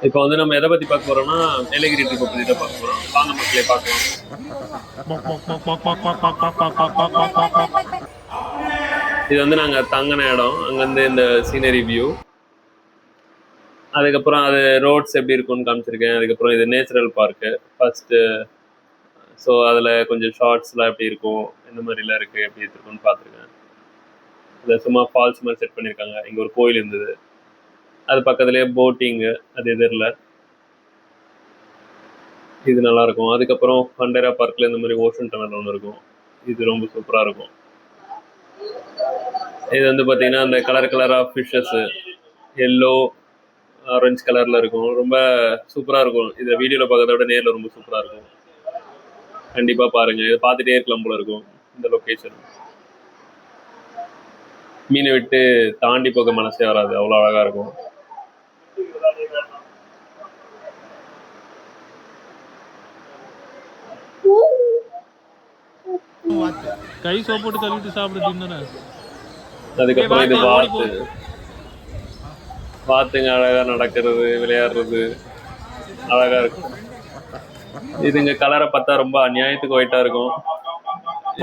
இப்போ வந்து நம்ம எதை பத்தி பார்க்க போறோம்னா நீலகிரி ட்ரிப்பை பத்தி தான் பார்க்க போறோம். வாங்க மக்களே பார்க்கலாம். இது வந்து நாங்க தங்கின இடம். அங்கேருந்து இந்த சீனரி வியூ, அதுக்கப்புறம் அது ரோட்ஸ் எப்படி இருக்கும்னு காமிச்சிருக்கேன். அதுக்கப்புறம் இது நேச்சுரல் பார்க்கு ஃபர்ஸ்ட். ஸோ அதில் கொஞ்சம் ஷார்ட்ஸ்லாம் எப்படி இருக்கும், எந்த மாதிரிலாம் இருக்குது, எப்படி இருக்குன்னு பார்த்துருக்கேன். இதில் சும்மா ஃபால்ஸ் மாதிரி செட் பண்ணியிருக்காங்க. இங்கே ஒரு கோயில் இருந்தது, அது பக்கத்துலேயே போட்டிங்கு, அது எதிரில் இது நல்லாயிருக்கும். அதுக்கப்புறம் ஃபண்டேரா பார்க்கில் இந்த மாதிரி ஓஷன் டனல் ஒன்று இருக்கும், இது ரொம்ப சூப்பராக இருக்கும். இது வந்து பார்த்தீங்கன்னா அந்த கலர் கலராக ஃபிஷ்ஷஸ்ஸு எல்லோ ஆரஞ்சு கலரில் இருக்கும், ரொம்ப சூப்பராக இருக்கும். இதை வீடியோவில் பார்க்கறத விட நேரில் ரொம்ப சூப்பராக இருக்கும். கண்டிப்பாக பாருங்கள், இதை பார்த்துட்டே இருக்கலாம் போல இருக்கும். இந்த லொக்கேஷன் மீனை விட்டு தாண்டி போக மனசே வராது, அவ்வளோ அழகாக இருக்கும். கை சோப்பு கழுவிட்டு சாப்பிடுறீங்க. அதுக்கப்புறம் இது வாத்துங்க அழகா நடக்கிறது, விளையாடுறது அழகா இருக்கும். இதுங்க கலரை பார்த்தா ரொம்ப அநியாயத்துக்கு ஒயிட்டா இருக்கும்,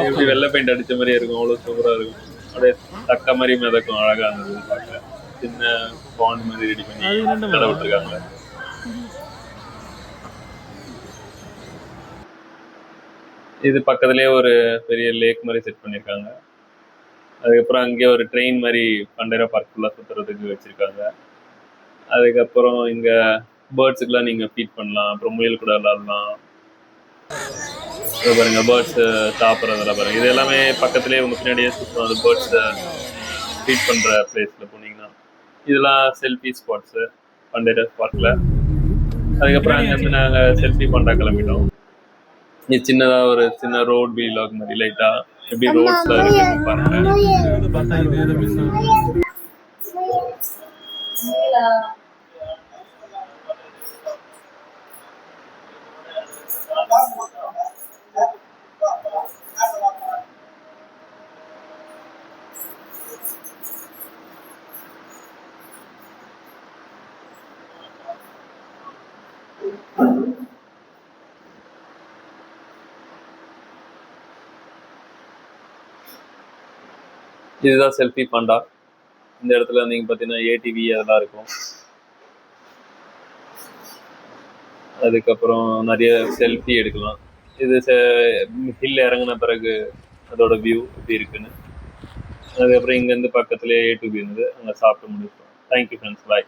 எப்படி வெள்ளை பெயிண்ட் அடிச்ச மாதிரியே இருக்கும், அவ்வளோ சூப்பரா இருக்கும். அப்படியே தக்க மாதிரி மிதக்கும், அழகா இருந்தது பார்க்க. சின்ன பாண்ட் மாதிரி ரெடி பண்ணி கடை விட்டுருக்காங்க. இது பக்கத்துலேயே ஒரு பெரிய லேக் மாதிரி செட் பண்ணியிருக்காங்க. அதுக்கப்புறம் அங்கேயே ஒரு ட்ரெயின் மாதிரி ஃபண்டேரா பார்க் ஃபுல்லாக சுற்றுறதுக்கு வச்சுருக்காங்க. அதுக்கப்புறம் இங்கே பேர்ட்ஸுக்கெலாம் நீங்கள் ஃபீட் பண்ணலாம், அப்புறம் முயல் கூட விளாடலாம். பாருங்க பேர்ட்ஸு சாப்பிட்றதெல்லாம் பாருங்கள். இது எல்லாமே பக்கத்துலேயே உங்கள் பின்னாடியே சுற்றும், அது பேர்ட்ஸை ஃபீட் பண்ணுற பிளேஸில் போனீங்கன்னா. இதெல்லாம் செல்ஃபி ஸ்பாட்ஸு ஃபண்டேரா பார்க்கில். அதுக்கப்புறம் அங்கேருந்து நாங்கள் செல்ஃபி பண்ண கிளம்பிட்டோம். இது சின்னதாக ஒரு சின்ன ரோட் வீலாக் மாதிரி லைட்டாக எப்படி ரோட்ஸில் இருக்குன்னு பாருங்கள். இதுதான் செல்ஃபி பாண்டா. இந்த இடத்துல நீங்கள் பார்த்தீங்கன்னா ஏடிவி அதெல்லாம் இருக்கும். அதுக்கப்புறம் நிறைய செல்ஃபி எடுக்கலாம். இது ஹில் இறங்கின பிறகு அதோட வியூ எப்படி இருக்குன்னு. அதுக்கப்புறம் இங்கேருந்து பக்கத்துலேயே ஏடிவி இருந்தது, அங்கே சாப்பிட்டு முடிச்சோம். தேங்க்யூ ஃப்ரெண்ட்ஸ், பாய்.